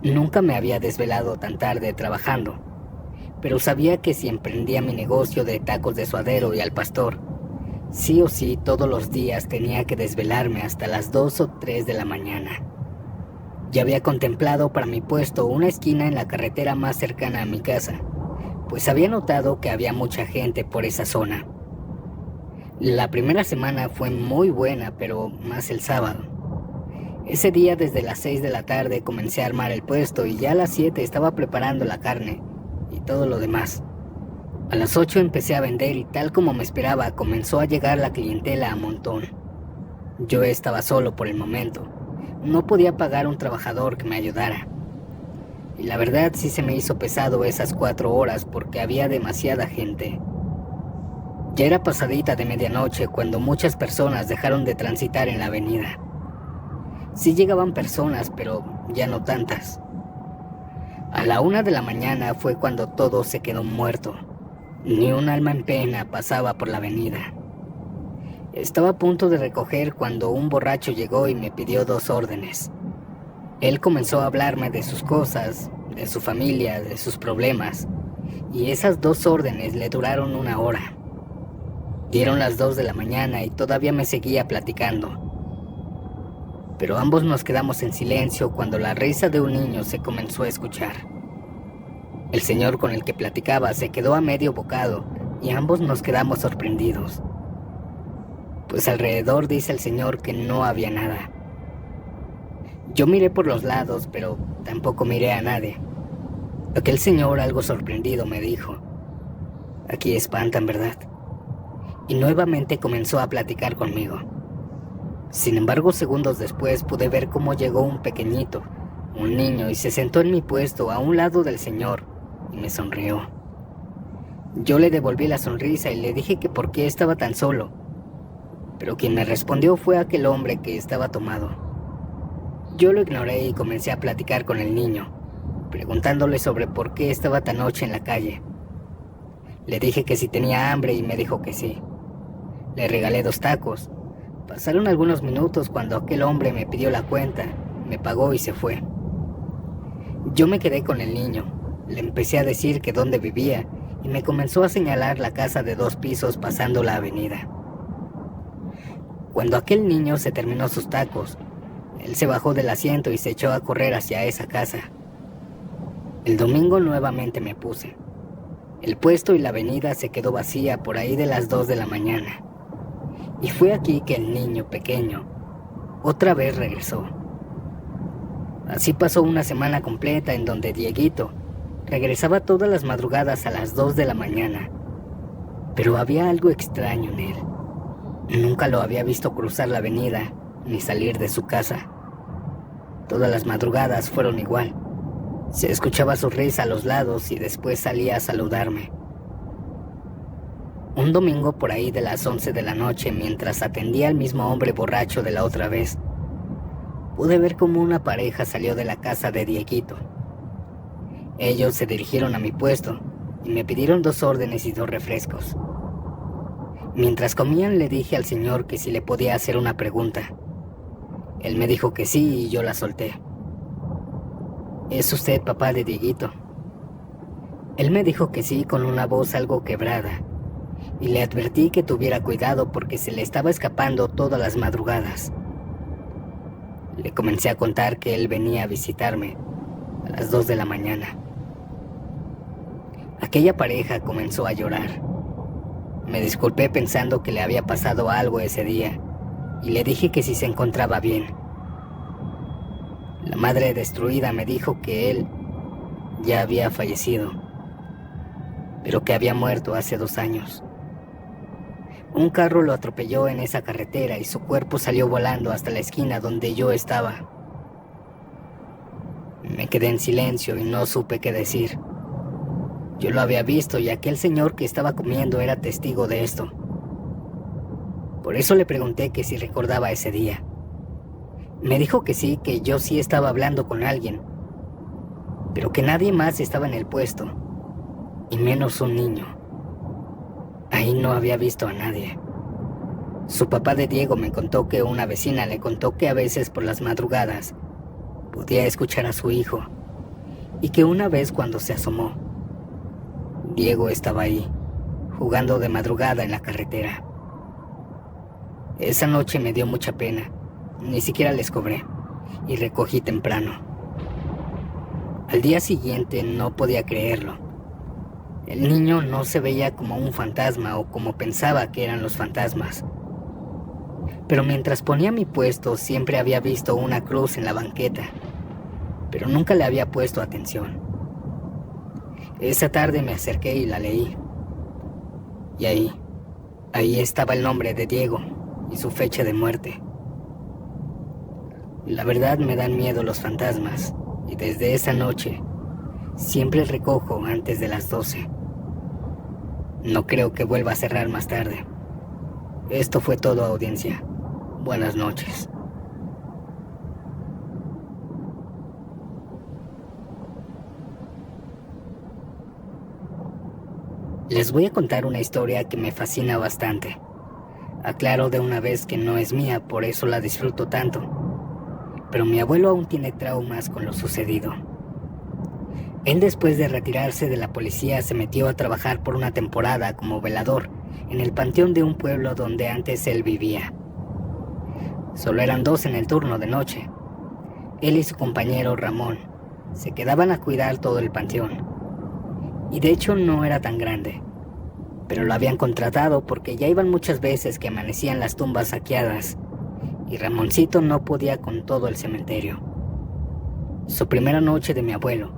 Nunca me había desvelado tan tarde trabajando, pero sabía que si emprendía mi negocio de tacos de suadero y al pastor, sí o sí todos los días tenía que desvelarme hasta las 2 o 3 de la mañana. Ya había contemplado para mi puesto una esquina en la carretera más cercana a mi casa, pues había notado que había mucha gente por esa zona. La primera semana fue muy buena, pero más el sábado. Ese día desde las 6 de la tarde comencé a armar el puesto y ya a las 7 estaba preparando la carne y todo lo demás. A las 8 empecé a vender y tal como me esperaba comenzó a llegar la clientela a montón. Yo estaba solo por el momento. No podía pagar un trabajador que me ayudara. Y la verdad sí se me hizo pesado esas 4 horas porque había demasiada gente. Ya era pasadita de medianoche cuando muchas personas dejaron de transitar en la avenida. Sí llegaban personas, pero ya no tantas. A la 1 de la mañana fue cuando todo se quedó muerto. Ni un alma en pena pasaba por la avenida. Estaba a punto de recoger cuando un borracho llegó y me pidió 2 órdenes. Él comenzó a hablarme de sus cosas, de su familia, de sus problemas, y esas 2 órdenes le duraron 1 hora. Dieron las 2 de la mañana y todavía me seguía platicando. Pero ambos nos quedamos en silencio cuando la risa de un niño se comenzó a escuchar. El señor con el que platicaba se quedó a medio bocado y ambos nos quedamos sorprendidos. Pues alrededor dice el señor que no había nada. Yo miré por los lados, pero tampoco miré a nadie. Aquel señor, algo sorprendido, me dijo: "Aquí espantan, ¿verdad?" Y nuevamente comenzó a platicar conmigo. Sin embargo, segundos después pude ver cómo llegó un pequeñito, un niño, y se sentó en mi puesto a un lado del señor y me sonrió. Yo le devolví la sonrisa y le dije que por qué estaba tan solo, pero quien me respondió fue aquel hombre que estaba tomado. Yo lo ignoré y comencé a platicar con el niño, preguntándole sobre por qué estaba tan noche en la calle. Le dije que si tenía hambre y me dijo que sí. Le regalé 2 tacos. Pasaron algunos minutos cuando aquel hombre me pidió la cuenta, me pagó y se fue. Yo me quedé con el niño, le empecé a decir que dónde vivía y me comenzó a señalar la casa de 2 pisos pasando la avenida. Cuando aquel niño se terminó sus tacos, él se bajó del asiento y se echó a correr hacia esa casa. El domingo nuevamente me puse. El puesto y la avenida se quedó vacía por ahí de las 2 de la mañana. Y fue aquí que el niño pequeño otra vez regresó. Así pasó una semana completa en donde Dieguito regresaba todas las madrugadas a las 2 de la mañana. Pero había algo extraño en él. Nunca lo había visto cruzar la avenida ni salir de su casa. Todas las madrugadas fueron igual. Se escuchaba su risa a los lados y después salía a saludarme. Un domingo por ahí de las 11 de la noche, mientras atendía al mismo hombre borracho de la otra vez, pude ver cómo una pareja salió de la casa de Dieguito. Ellos se dirigieron a mi puesto y me pidieron 2 órdenes y 2 refrescos. Mientras comían le dije al señor que si le podía hacer una pregunta. Él me dijo que sí y yo la solté. ¿Es usted papá de Dieguito? Él me dijo que sí con una voz algo quebrada. Y le advertí que tuviera cuidado porque se le estaba escapando todas las madrugadas. Le comencé a contar que él venía a visitarme a las 2 de la mañana. Aquella pareja comenzó a llorar. Me disculpé pensando que le había pasado algo ese día y le dije que si se encontraba bien. La madre destruida me dijo que él ya había fallecido, pero que había muerto hace 2 años. Un carro lo atropelló en esa carretera y su cuerpo salió volando hasta la esquina donde yo estaba. Me quedé en silencio y no supe qué decir. Yo lo había visto y aquel señor que estaba comiendo era testigo de esto. Por eso le pregunté que si recordaba ese día. Me dijo que sí, que yo sí estaba hablando con alguien, pero que nadie más estaba en el puesto y menos un niño. Ahí no había visto a nadie. Su papá de Diego me contó que una vecina le contó que a veces por las madrugadas podía escuchar a su hijo y que una vez cuando se asomó, Diego estaba ahí, jugando de madrugada en la carretera. Esa noche me dio mucha pena, ni siquiera les cobré y recogí temprano. Al día siguiente no podía creerlo. El niño no se veía como un fantasma o como pensaba que eran los fantasmas. Pero mientras ponía mi puesto siempre había visto una cruz en la banqueta, pero nunca le había puesto atención. Esa tarde me acerqué y la leí. Y ahí estaba el nombre de Diego y su fecha de muerte. La verdad me dan miedo los fantasmas y desde esa noche siempre recojo antes de las 12. No creo que vuelva a cerrar más tarde. Esto fue todo, audiencia. Buenas noches. Les voy a contar una historia que me fascina bastante. Aclaro de una vez que no es mía, por eso la disfruto tanto. Pero mi abuelo aún tiene traumas con lo sucedido. Él, después de retirarse de la policía, se metió a trabajar por una temporada como velador en el panteón de un pueblo donde antes él vivía. Solo eran 2 en el turno de noche. Él y su compañero Ramón se quedaban a cuidar todo el panteón. Y de hecho no era tan grande, pero lo habían contratado porque ya iban muchas veces que amanecían las tumbas saqueadas y Ramoncito no podía con todo el cementerio. Su primera noche de mi abuelo,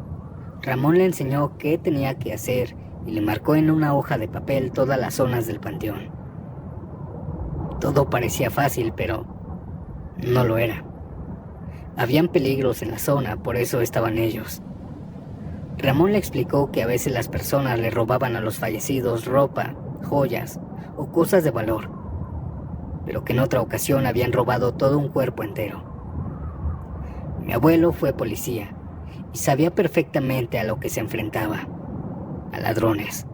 Ramón le enseñó qué tenía que hacer y le marcó en una hoja de papel todas las zonas del panteón. Todo parecía fácil, pero no lo era. Habían peligros en la zona, por eso estaban ellos. Ramón le explicó que a veces las personas le robaban a los fallecidos ropa, joyas o cosas de valor, pero que en otra ocasión habían robado todo un cuerpo entero. Mi abuelo fue policía y sabía perfectamente a lo que se enfrentaba, a ladrones.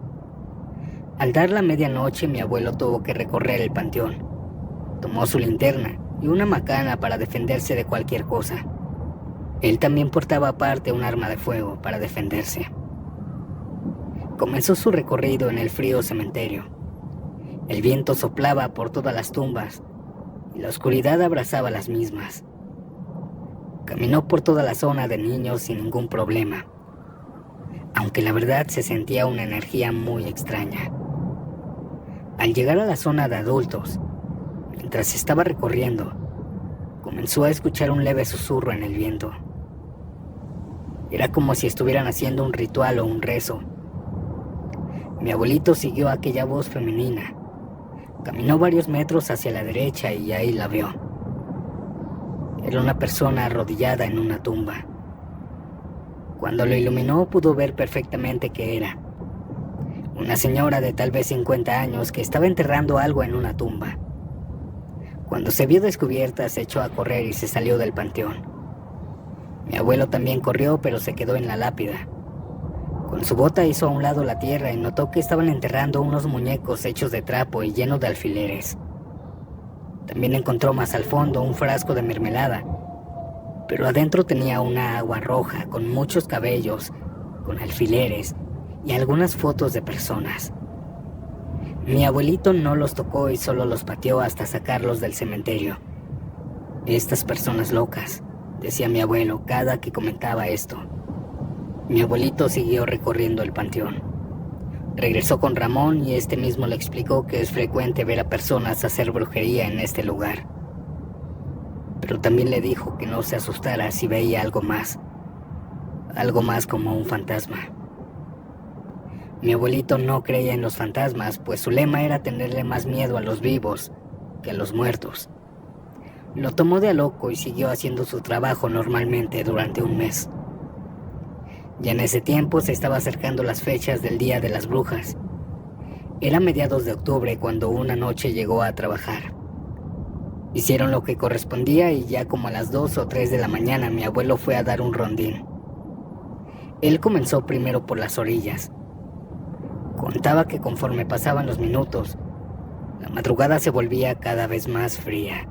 Al dar la medianoche, mi abuelo tuvo que recorrer el panteón. Tomó su linterna y una macana para defenderse de cualquier cosa. Él también portaba aparte un arma de fuego para defenderse. Comenzó su recorrido en el frío cementerio. El viento soplaba por todas las tumbas y la oscuridad abrazaba las mismas. Caminó por toda la zona de niños sin ningún problema, aunque la verdad se sentía una energía muy extraña. Al llegar a la zona de adultos, mientras estaba recorriendo, comenzó a escuchar un leve susurro en el viento. Era como si estuvieran haciendo un ritual o un rezo. Mi abuelito siguió aquella voz femenina. Caminó varios metros hacia la derecha y ahí la vio. Era una persona arrodillada en una tumba. Cuando lo iluminó pudo ver perfectamente qué era. Una señora de tal vez 50 años que estaba enterrando algo en una tumba. Cuando se vio descubierta se echó a correr y se salió del panteón. Mi abuelo también corrió, pero se quedó en la lápida. Con su bota hizo a un lado la tierra y notó que estaban enterrando unos muñecos hechos de trapo y llenos de alfileres. También encontró más al fondo un frasco de mermelada, pero adentro tenía una agua roja con muchos cabellos, con alfileres y algunas fotos de personas. Mi abuelito no los tocó y solo los pateó hasta sacarlos del cementerio. Estas personas locas, decía mi abuelo cada que comentaba esto. Mi abuelito siguió recorriendo el panteón. Regresó con Ramón y este mismo le explicó que es frecuente ver a personas hacer brujería en este lugar. Pero también le dijo que no se asustara si veía algo más como un fantasma. Mi abuelito no creía en los fantasmas, pues su lema era tenerle más miedo a los vivos que a los muertos. Lo tomó de a loco y siguió haciendo su trabajo normalmente durante un mes. Ya en ese tiempo se estaba acercando las fechas del Día de las Brujas. Era mediados de octubre cuando una noche llegó a trabajar. Hicieron lo que correspondía y ya como a las 2 o 3 de la mañana mi abuelo fue a dar un rondín. Él comenzó primero por las orillas. Contaba que conforme pasaban los minutos, la madrugada se volvía cada vez más fría,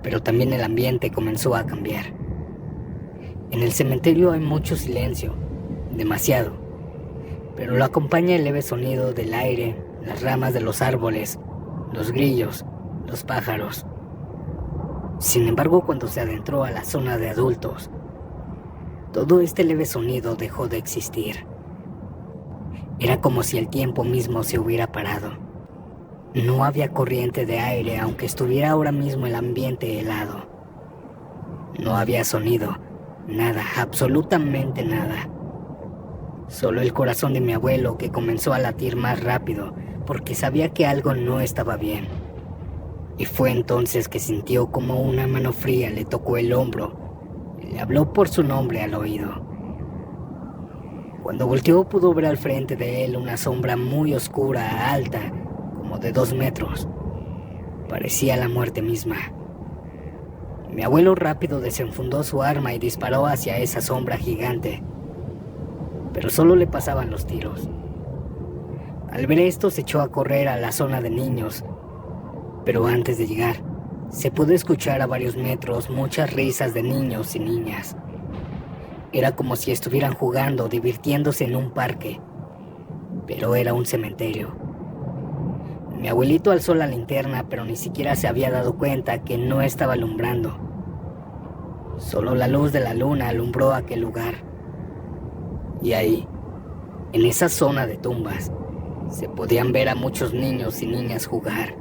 pero también el ambiente comenzó a cambiar. En el cementerio hay mucho silencio, demasiado, pero lo acompaña el leve sonido del aire, las ramas de los árboles, los grillos, los pájaros. Sin embargo, cuando se adentró a la zona de adultos, todo este leve sonido dejó de existir. Era como si el tiempo mismo se hubiera parado. No había corriente de aire, aunque estuviera ahora mismo el ambiente helado. No había sonido, nada, absolutamente nada. Solo el corazón de mi abuelo, que comenzó a latir más rápido porque sabía que algo no estaba bien. Y fue entonces que sintió como una mano fría le tocó el hombro y le habló por su nombre al oído. Cuando volteó pudo ver al frente de él una sombra muy oscura, alta, como de 2 metros. Parecía la muerte misma. Mi abuelo rápido desenfundó su arma y disparó hacia esa sombra gigante, pero solo le pasaban los tiros. Al ver esto se echó a correr a la zona de niños, pero antes de llegar, se pudo escuchar a varios metros muchas risas de niños y niñas. Era como si estuvieran jugando, divirtiéndose en un parque, pero era un cementerio. Mi abuelito alzó la linterna, pero ni siquiera se había dado cuenta que no estaba alumbrando. Solo la luz de la luna alumbró aquel lugar. Y ahí, en esa zona de tumbas, se podían ver a muchos niños y niñas jugar.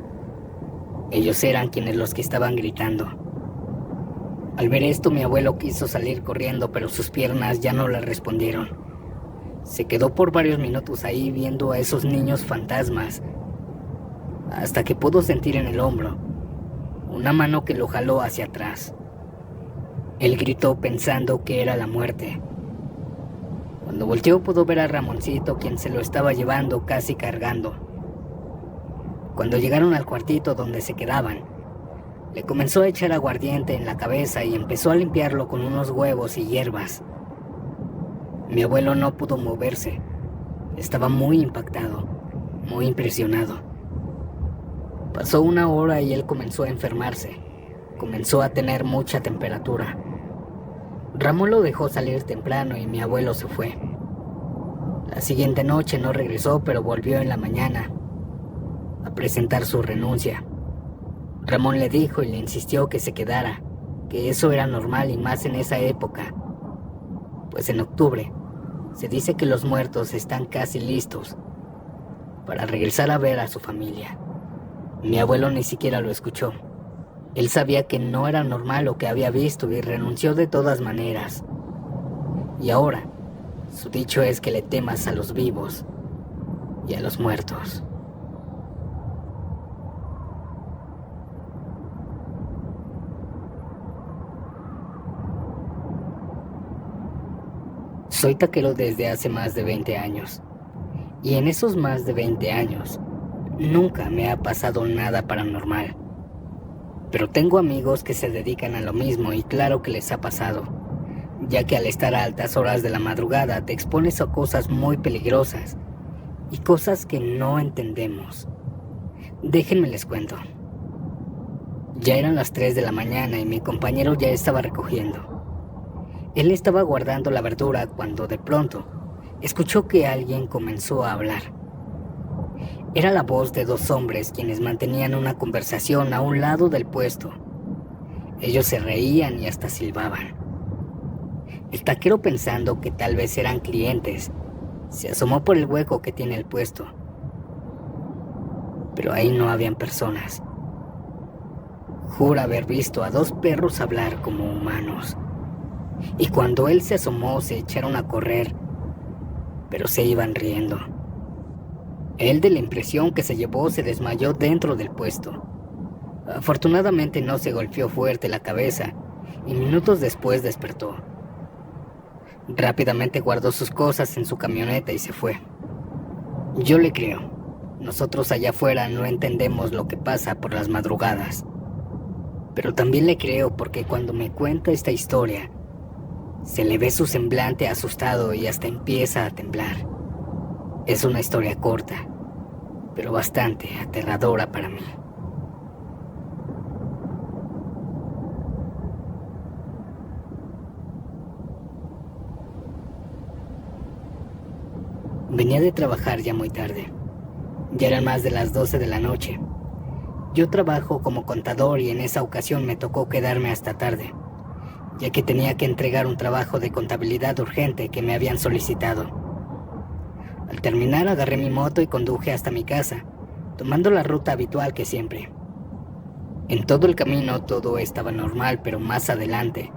Ellos eran los que estaban gritando. Al ver esto, mi abuelo quiso salir corriendo, pero sus piernas ya no le respondieron. Se quedó por varios minutos ahí viendo a esos niños fantasmas, hasta que pudo sentir en el hombro una mano que lo jaló hacia atrás. Él gritó pensando que era la muerte. Cuando volteó pudo ver a Ramoncito, quien se lo estaba llevando casi cargando. Cuando llegaron al cuartito donde se quedaban, le comenzó a echar aguardiente en la cabeza y empezó a limpiarlo con unos huevos y hierbas. Mi abuelo no pudo moverse. Estaba muy impactado, muy impresionado. Pasó 1 hora y él comenzó a enfermarse. Comenzó a tener mucha temperatura. Ramón lo dejó salir temprano y mi abuelo se fue. La siguiente noche no regresó, pero volvió en la mañana a presentar su renuncia. Ramón le dijo y le insistió que se quedara, que eso era normal y más en esa época, pues en octubre se dice que los muertos están casi listos para regresar a ver a su familia. Mi abuelo ni siquiera lo escuchó. Él sabía que no era normal lo que había visto y renunció de todas maneras. Y ahora, su dicho es que le temas a los vivos y a los muertos. Soy taquero desde hace más de 20 años. Y en esos más de 20 años, nunca me ha pasado nada paranormal. Pero tengo amigos que se dedican a lo mismo y claro que les ha pasado, ya que al estar a altas horas de la madrugada te expones a cosas muy peligrosas y cosas que no entendemos. Déjenme les cuento. Ya eran las 3 de la mañana y mi compañero ya estaba recogiendo. Él estaba guardando la verdura cuando de pronto escuchó que alguien comenzó a hablar. Era la voz de 2 hombres quienes mantenían una conversación a un lado del puesto. Ellos se reían y hasta silbaban. El taquero, pensando que tal vez eran clientes, se asomó por el hueco que tiene el puesto. Pero ahí no habían personas. Jura haber visto a 2 perros hablar como humanos. Y cuando él se asomó se echaron a correr, pero se iban riendo. Él, de la impresión que se llevó, se desmayó dentro del puesto. Afortunadamente no se golpeó fuerte la cabeza y minutos después despertó. Rápidamente guardó sus cosas en su camioneta y se fue. Yo le creo. Nosotros allá afuera no entendemos lo que pasa por las madrugadas. Pero también le creo porque cuando me cuenta esta historia, se le ve su semblante asustado y hasta empieza a temblar. Es una historia corta, pero bastante aterradora para mí. Venía de trabajar ya muy tarde. Ya eran más de las 12 de la noche. Yo trabajo como contador y en esa ocasión me tocó quedarme hasta tarde, ya que tenía que entregar un trabajo de contabilidad urgente que me habían solicitado. Al terminar agarré mi moto y conduje hasta mi casa, tomando la ruta habitual que siempre. En todo el camino todo estaba normal, pero más adelante,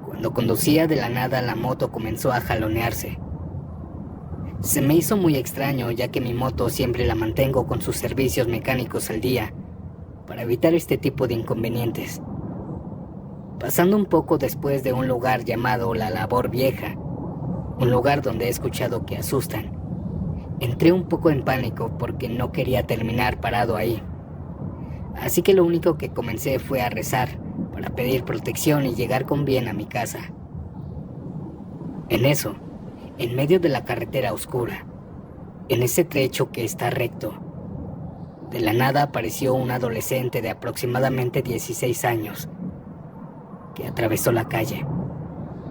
cuando conducía de la nada la moto comenzó a jalonearse. Se me hizo muy extraño, ya que mi moto siempre la mantengo con sus servicios mecánicos al día, para evitar este tipo de inconvenientes. Pasando un poco después de un lugar llamado La Labor Vieja, un lugar donde he escuchado que asustan, entré un poco en pánico porque no quería terminar parado ahí. Así que lo único que comencé fue a rezar para pedir protección y llegar con bien a mi casa. En eso, en medio de la carretera oscura, en ese trecho que está recto, de la nada apareció un adolescente de aproximadamente 16 años, que atravesó la calle,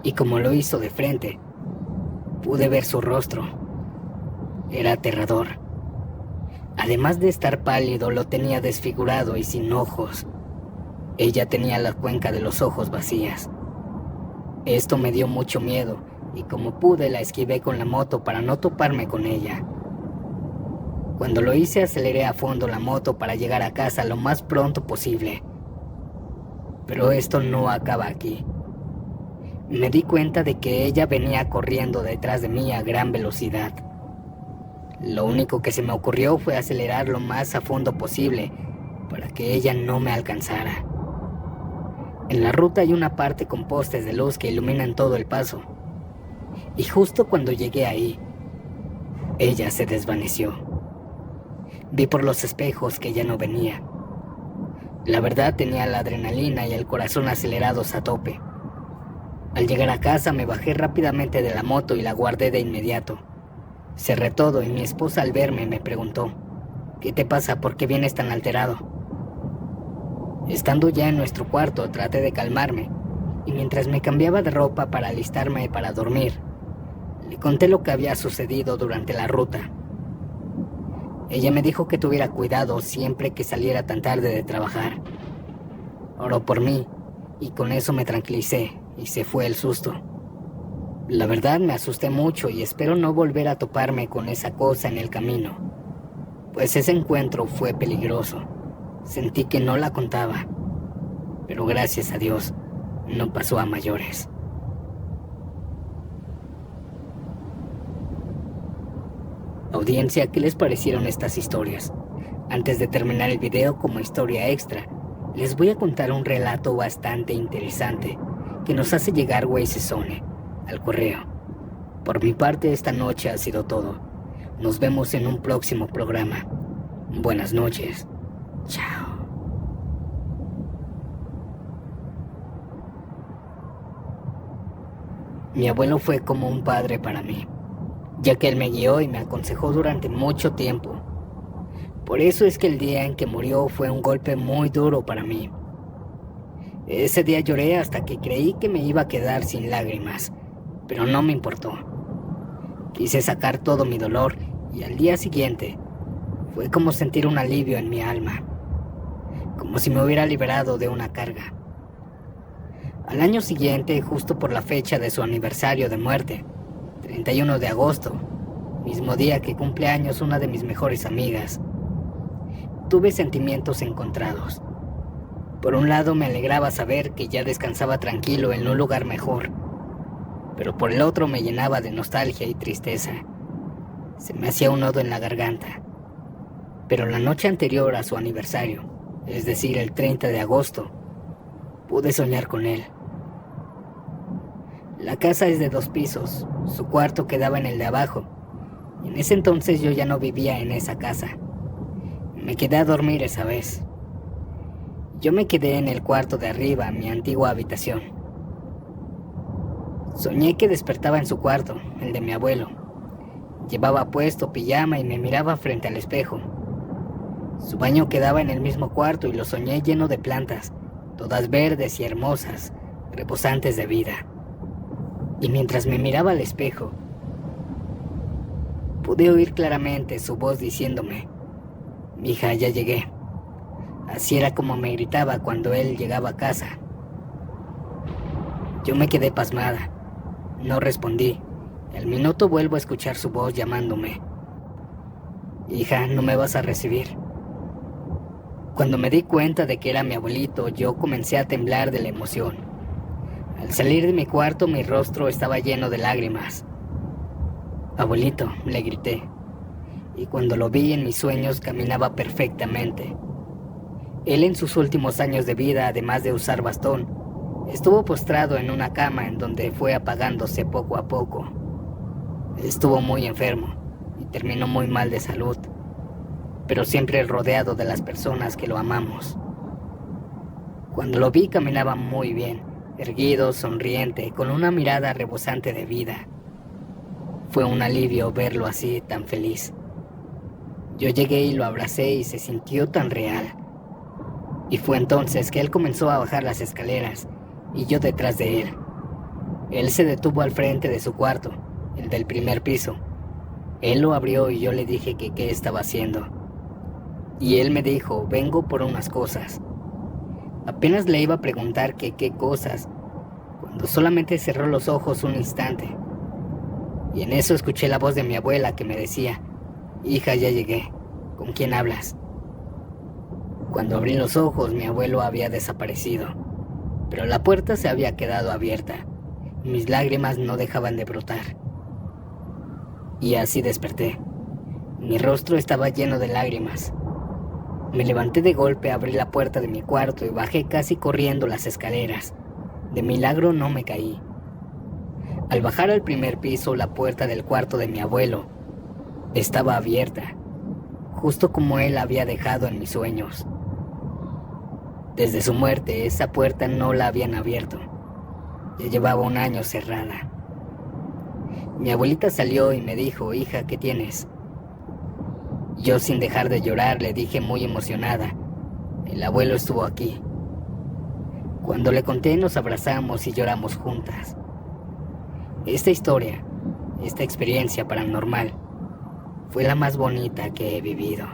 y como lo hizo de frente, pude ver su rostro. Era aterrador. Además de estar pálido, lo tenía desfigurado y sin ojos. Ella tenía la cuenca de los ojos vacías. Esto me dio mucho miedo, y como pude la esquivé con la moto para no toparme con ella. Cuando lo hice aceleré a fondo la moto para llegar a casa lo más pronto posible. Pero esto no acaba aquí. Me di cuenta de que ella venía corriendo detrás de mí a gran velocidad. Lo único que se me ocurrió fue acelerar lo más a fondo posible para que ella no me alcanzara. En la ruta hay una parte con postes de luz que iluminan todo el paso. Y justo cuando llegué ahí, ella se desvaneció. Vi por los espejos que ella no venía. La verdad tenía la adrenalina y el corazón acelerados a tope. Al llegar a casa me bajé rápidamente de la moto y la guardé de inmediato. Cerré todo y mi esposa al verme me preguntó: ¿qué te pasa? ¿Por qué vienes tan alterado? Estando ya en nuestro cuarto traté de calmarme y mientras me cambiaba de ropa para alistarme para dormir, le conté lo que había sucedido durante la ruta. Ella me dijo que tuviera cuidado siempre que saliera tan tarde de trabajar. Oró por mí y con eso me tranquilicé y se fue el susto. La verdad me asusté mucho y espero no volver a toparme con esa cosa en el camino, pues ese encuentro fue peligroso. Sentí que no la contaba, pero gracias a Dios no pasó a mayores. Audiencia, ¿qué les parecieron estas historias? Antes de terminar el video como historia extra, les voy a contar un relato bastante interesante que nos hace llegar Weisesone al correo. Por mi parte, esta noche ha sido todo. Nos vemos en un próximo programa. Buenas noches. Chao. Mi abuelo fue como un padre para mí, ya que él me guió y me aconsejó durante mucho tiempo. Por eso es que el día en que murió fue un golpe muy duro para mí. Ese día lloré hasta que creí que me iba a quedar sin lágrimas, pero no me importó. Quise sacar todo mi dolor y al día siguiente fue como sentir un alivio en mi alma, como si me hubiera liberado de una carga. Al año siguiente, justo por la fecha de su aniversario de muerte, 31 de agosto, mismo día que cumple años una de mis mejores amigas, tuve sentimientos encontrados. Por un lado me alegraba saber que ya descansaba tranquilo en un lugar mejor, pero por el otro me llenaba de nostalgia y tristeza. Se me hacía un nudo en la garganta. Pero la noche anterior a su aniversario, es decir, el 30 de agosto, pude soñar con él. La casa es de 2 pisos, su cuarto quedaba en el de abajo. En ese entonces yo ya no vivía en esa casa. Me quedé a dormir esa vez. Yo me quedé en el cuarto de arriba, mi antigua habitación. Soñé que despertaba en su cuarto, el de mi abuelo. Llevaba puesto pijama y me miraba frente al espejo. Su baño quedaba en el mismo cuarto y lo soñé lleno de plantas, todas verdes y hermosas, rebosantes de vida. Y mientras me miraba al espejo, pude oír claramente su voz diciéndome: «Mija, ya llegué». Así era como me gritaba cuando él llegaba a casa. Yo me quedé pasmada. No respondí. Al minuto vuelvo a escuchar su voz llamándome: «Hija, ¿no me vas a recibir?». Cuando me di cuenta de que era mi abuelito, yo comencé a temblar de la emoción. Al salir de mi cuarto, mi rostro estaba lleno de lágrimas. «Abuelito», le grité, y cuando lo vi en mis sueños caminaba perfectamente. Él en sus últimos años de vida, además de usar bastón, estuvo postrado en una cama en donde fue apagándose poco a poco. Estuvo muy enfermo y terminó muy mal de salud, pero siempre rodeado de las personas que lo amamos. Cuando lo vi caminaba muy bien, erguido, sonriente, con una mirada rebosante de vida. Fue un alivio verlo así, tan feliz. Yo llegué y lo abracé y se sintió tan real. Y fue entonces que él comenzó a bajar las escaleras y yo detrás de él. Él se detuvo al frente de su cuarto, el del primer piso. Él lo abrió y yo le dije que qué estaba haciendo. Y él me dijo: «Vengo por unas cosas». Apenas le iba a preguntar que qué cosas, cuando solamente cerró los ojos un instante. Y en eso escuché la voz de mi abuela que me decía: «Hija, ya llegué. ¿Con quién hablas?». Cuando abrí los ojos, mi abuelo había desaparecido, pero la puerta se había quedado abierta. Mis lágrimas no dejaban de brotar. Y así desperté. Mi rostro estaba lleno de lágrimas. Me levanté de golpe, abrí la puerta de mi cuarto y bajé casi corriendo las escaleras. De milagro no me caí. Al bajar al primer piso, la puerta del cuarto de mi abuelo estaba abierta, justo como él había dejado en mis sueños. Desde su muerte, esa puerta no la habían abierto. Ya llevaba un año cerrada. Mi abuelita salió y me dijo: «Hija, ¿qué tienes?». Yo, sin dejar de llorar, le dije muy emocionada: «El abuelo estuvo aquí». Cuando le conté, nos abrazamos y lloramos juntas. Esta historia, esta experiencia paranormal, fue la más bonita que he vivido.